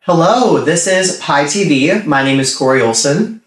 Hello, this is Pi TV. My name is Corey Olson.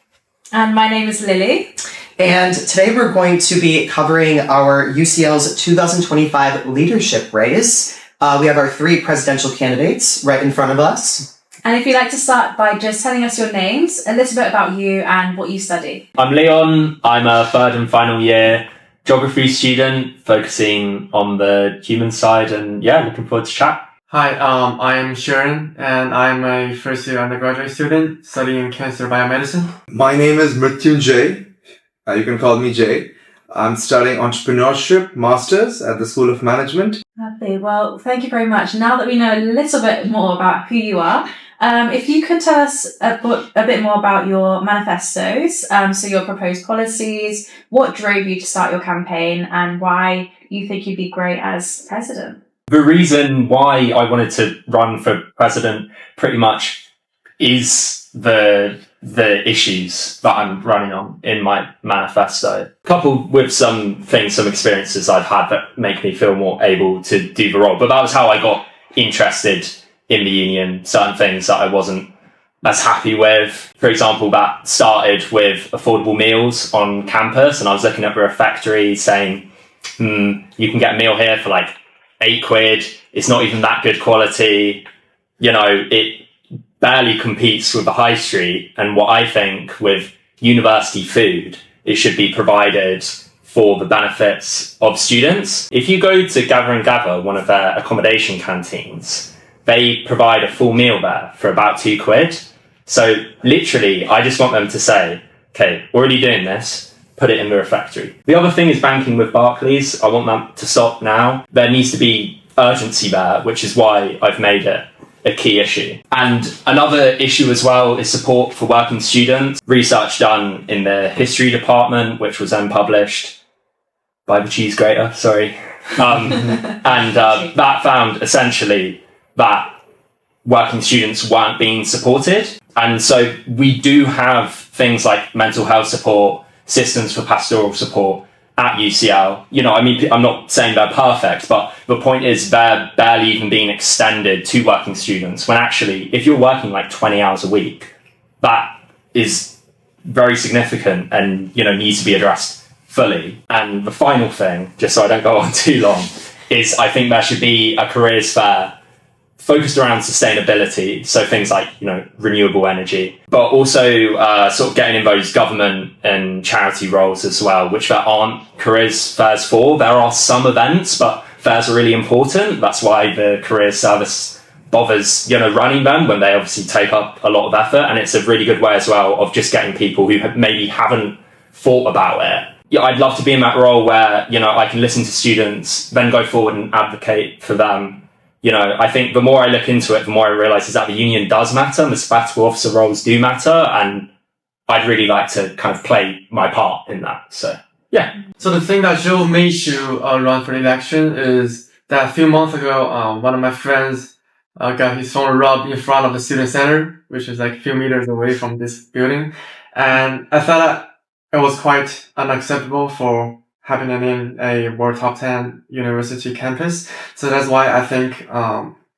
And my name is Lily. And today we're going to be covering our UCL's 2025 leadership race. We have our 3 presidential candidates right in front of us. And if you'd like to start by just telling us your names, a little bit about you and what you study. I'm Leon. I'm a 3rd and final year geography student focusing on the human side and looking forward to chat. Hi, I'm Xueren, and I'm a first-year undergraduate student studying cancer biomedicine. My name is Mrityunjay. You can call me Jay. I'm studying entrepreneurship masters at the School of Management. Lovely. Well, thank you very much. Now that we know a little bit more about who you are, if you could tell us a bit more about your manifestos, so your proposed policies, what drove you to start your campaign, and why you think you'd be great as president. The reason why I wanted to run for president pretty much is the issues that I'm running on in my manifesto, coupled with some experiences I've had that make me feel more able to do the role. But that was how I got interested in the union, certain things that I wasn't as happy with. For example, that started with affordable meals on campus, and I was looking at the refectory saying, you can get a meal here for like £8. It's not even that good quality. You know, it barely competes with the high street. And what I think with university food, it should be provided for the benefits of students. If you go to Gather and Gather, one of their accommodation canteens, they provide a full meal there for about £2. So literally, I just want them to say, okay, already doing this, put it in the refectory. The other thing is banking with Barclays. I want that to stop now. There needs to be urgency there, which is why I've made it a key issue. And another issue as well is support for working students. Research done in the history department, which was then published by the cheese grater, sorry. That found essentially that working students weren't being supported. And so we do have things like mental health support, systems for pastoral support at UCL. You know, I mean, I'm not saying they're perfect, but the point is they're barely even being extended to working students, when actually, if you're working like 20 hours a week, that is very significant and, you know, needs to be addressed fully. And the final thing, just so I don't go on too long, is I think there should be a careers fair focused around sustainability, so things like, you know, renewable energy, but also sort of getting in those government and charity roles as well, which there aren't careers fairs for. There are some events, but fairs are really important. That's why the careers service bothers, you know, running them, when they obviously take up a lot of effort. And it's a really good way as well of just getting people who maybe haven't thought about it. Yeah, I'd love to be in that role where, you know, I can listen to students, then go forward and advocate for them. You know, I think the more I look into it, the more I realise is that the union does matter, and the sabbatical officer roles do matter, and I'd really like to kind of play my part in that. So, yeah. So the thing that drove me to run for the election is that a few months ago, one of my friends got his phone robbed in front of the student center, which is like a few meters away from this building. And I thought that it was quite unacceptable for happening in a World Top 10 university campus. So that's why I think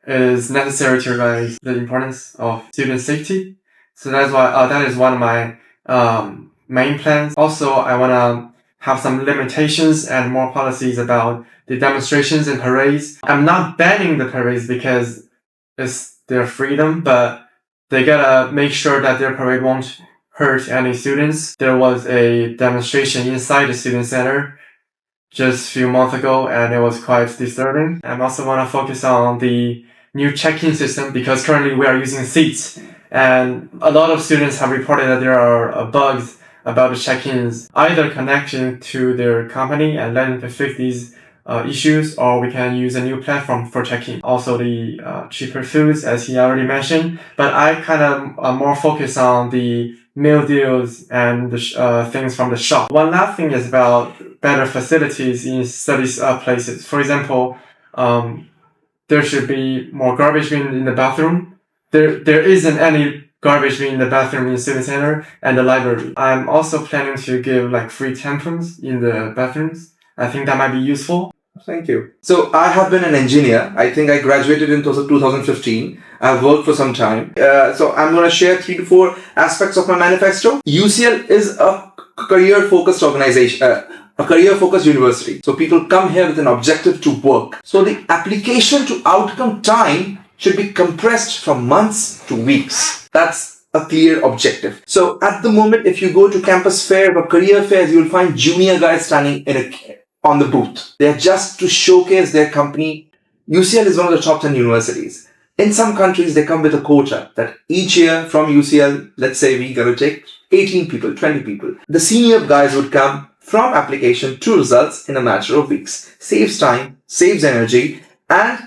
it is necessary to raise the importance of student safety. So that's why that is one of my main plans. Also, I want to have some limitations and more policies about the demonstrations and parades. I'm not banning the parades because it's their freedom, but they gotta make sure that their parade won't hurt any students. There was a demonstration inside the student center just a few months ago, and it was quite disturbing. I also want to focus on the new check-in system, because currently we are using seats, and a lot of students have reported that there are bugs about the check-ins, either connecting to their company and letting them fix these issues, or we can use a new platform for check-in. Also the cheaper foods, as he already mentioned, but I kind of more focus on the meal deals and the things from the shop. One last thing is about better facilities in studies places. For example, there should be more garbage bin in the bathroom. There isn't any garbage bin in the bathroom in the student center and the library. I'm also planning to give like free tampons in the bathrooms. I think that might be useful. Thank you. So I have been an engineer. I think I graduated in 2015. I've worked for some time. So I'm going to share 3 to 4 aspects of my manifesto. UCL is a career-focused organization, a career-focused university. So people come here with an objective to work. So the application to outcome time should be compressed from months to weeks. That's a clear objective. So at the moment, if you go to campus fair or career fairs, you will find junior guys standing on the booth. They're just to showcase their company. UCL is one of the top 10 universities. In some countries, they come with a quota that each year from UCL, let's say we got to take 18 people, 20 people. The senior guys would come from application to results in a matter of weeks. Saves time, saves energy, and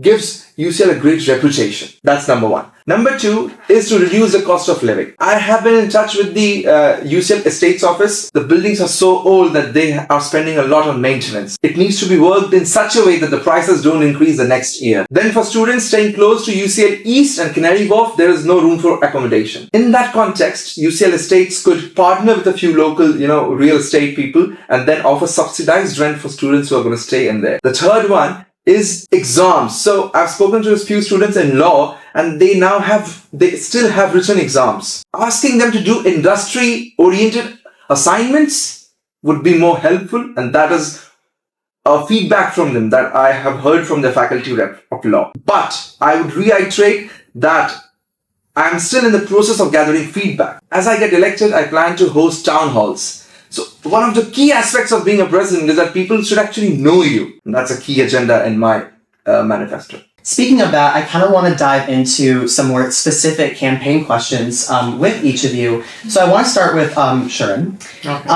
gives UCL a great reputation. That's number 1. Number 2 is to reduce the cost of living. I have been in touch with the UCL Estates office. The buildings are so old that they are spending a lot on maintenance. It needs to be worked in such a way that the prices don't increase the next year. Then for students staying close to UCL East and Canary Wharf, there is no room for accommodation. In that context, UCL Estates could partner with a few local, real estate people and then offer subsidized rent for students who are going to stay in there. The third one is exams. So I've spoken to a few students in law and they still have written exams. Asking them to do industry-oriented assignments would be more helpful, and that is a feedback from them that I have heard from the faculty rep of law. But I would reiterate that I'm still in the process of gathering feedback. As I get elected, I plan to host town halls. So one of the key aspects of being a president is that people should actually know you. And that's a key agenda in my manifesto. Speaking of that, I kind of want to dive into some more specific campaign questions with each of you. So I want to start with Xueren. Okay.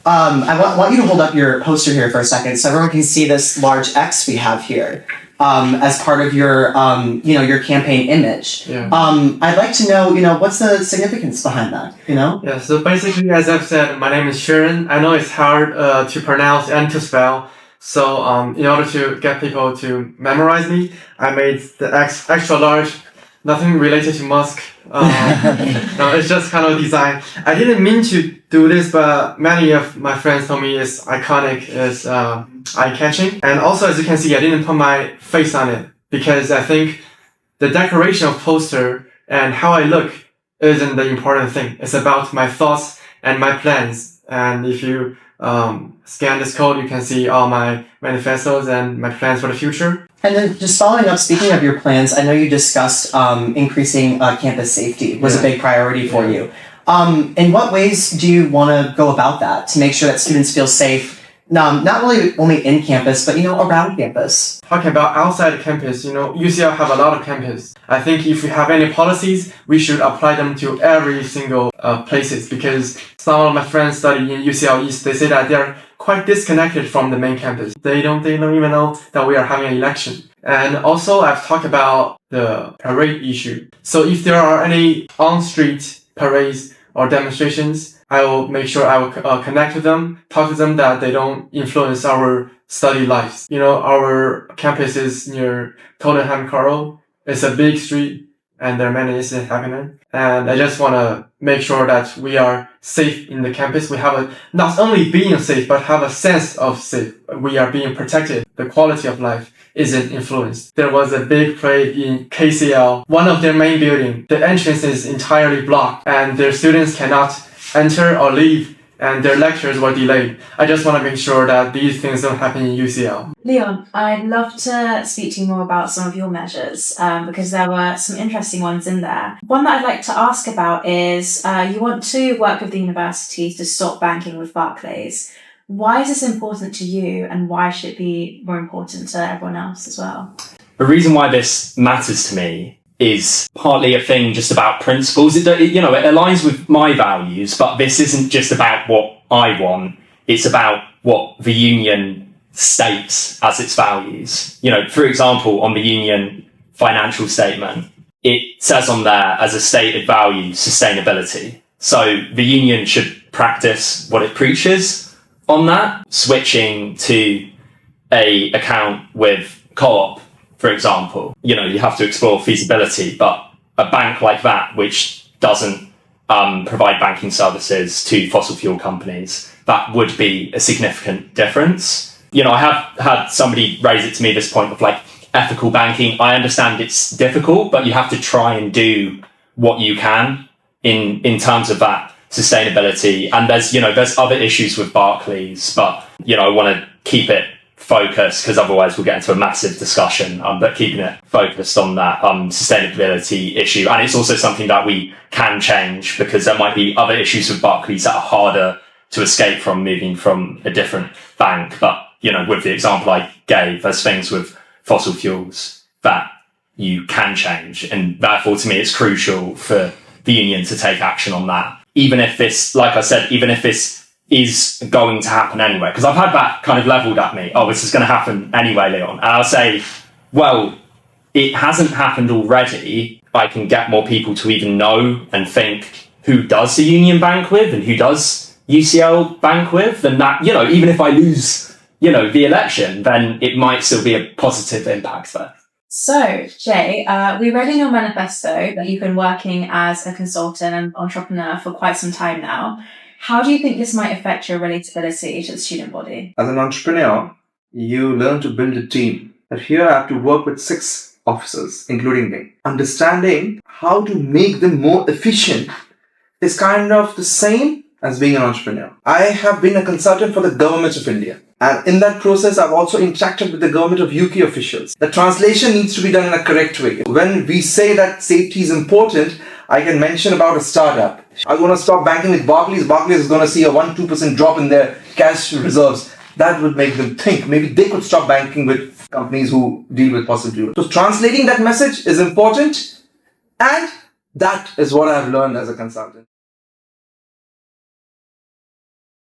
I want you to hold up your poster here for a second so everyone can see this large X we have here as part of your your campaign image. Yeah. I'd like to know, what's the significance behind that, Yeah, so basically, as I've said, my name is Xueren. I know it's hard to pronounce and to spell. So in order to get people to memorize me, I made the X extra large. Nothing related to Musk. No, it's just kind of design. I didn't mean to do this, but many of my friends told me it's iconic, it's eye-catching. And also, as you can see, I didn't put my face on it because I think the decoration of poster and how I look isn't the important thing. It's about my thoughts and my plans. And if you scan this code, you can see all my manifestos and my plans for the future. And then just following up, speaking of your plans, I know you discussed increasing campus safety was a big priority for you. In what ways do you want to go about that to make sure that students feel safe, not really only in campus, but, around campus? Talking about outside campus, UCL have a lot of campus. I think if we have any policies, we should apply them to every single places because some of my friends study in UCL East, they say that they're quite disconnected from the main campus. They don't even know that we are having an election. And also I've talked about the parade issue. So if there are any on-street parades or demonstrations, I will make sure I will connect with them, talk to them that they don't influence our study lives. Our campus is near Tottenham Coral. It's a big street and there are many incidents happening. And I just want to make sure that we are safe in the campus. We have not only being safe, but have a sense of safe. We are being protected. The quality of life isn't influenced. There was a big parade in KCL, one of their main buildings. The entrance is entirely blocked and their students cannot enter or leave and their lectures were delayed. I just want to make sure that these things don't happen in UCL. Leon, I'd love to speak to you more about some of your measures because there were some interesting ones in there. One that I'd like to ask about is you want to work with the universities to stop banking with Barclays. Why is this important to you and why should it be more important to everyone else as well? The reason why this matters to me is partly a thing just about principles. It aligns with my values, but this isn't just about what I want. It's about what the union states as its values. For example, on the union financial statement, it says on there as a stated value, sustainability. So the union should practice what it preaches on that. Switching to a account with Co-op, for example, you have to explore feasibility, but a bank like that, which doesn't provide banking services to fossil fuel companies, that would be a significant difference. I have had somebody raise it to me, this point of ethical banking. I understand it's difficult, but you have to try and do what you can in terms of that sustainability. And there's other issues with Barclays, but, I want to keep it focused because otherwise we'll get into a massive discussion, but keeping it focused on that sustainability issue. And it's also something that we can change because there might be other issues with Barclays that are harder to escape from moving from a different bank. But, with the example I gave, there's things with fossil fuels that you can change. And therefore, to me, it's crucial for the union to take action on that. Even if this, like I said, is going to happen anyway. Because I've had that kind of leveled at me. Oh, this is going to happen anyway, Leon. And I'll say, well, it hasn't happened already. I can get more people to even know and think who does the union bank with and who does UCL bank with. And that, even if I lose, the election, then it might still be a positive impact there. So, Jay, we read in your manifesto that you've been working as a consultant and entrepreneur for quite some time now. How do you think this might affect your relatability to the student body? As an entrepreneur, you learn to build a team. But here I have to work with 6 officers, including me. Understanding how to make them more efficient is kind of the same as being an entrepreneur. I have been a consultant for the government of India. And in that process, I've also interacted with the government of UK officials. The translation needs to be done in a correct way. When we say that safety is important, I can mention about a startup. I want to stop banking with Barclays. Barclays is going to see a 1-2% drop in their cash reserves. That would make them think maybe they could stop banking with companies who deal with fossil fuels. So translating that message is important. And that is what I've learned as a consultant.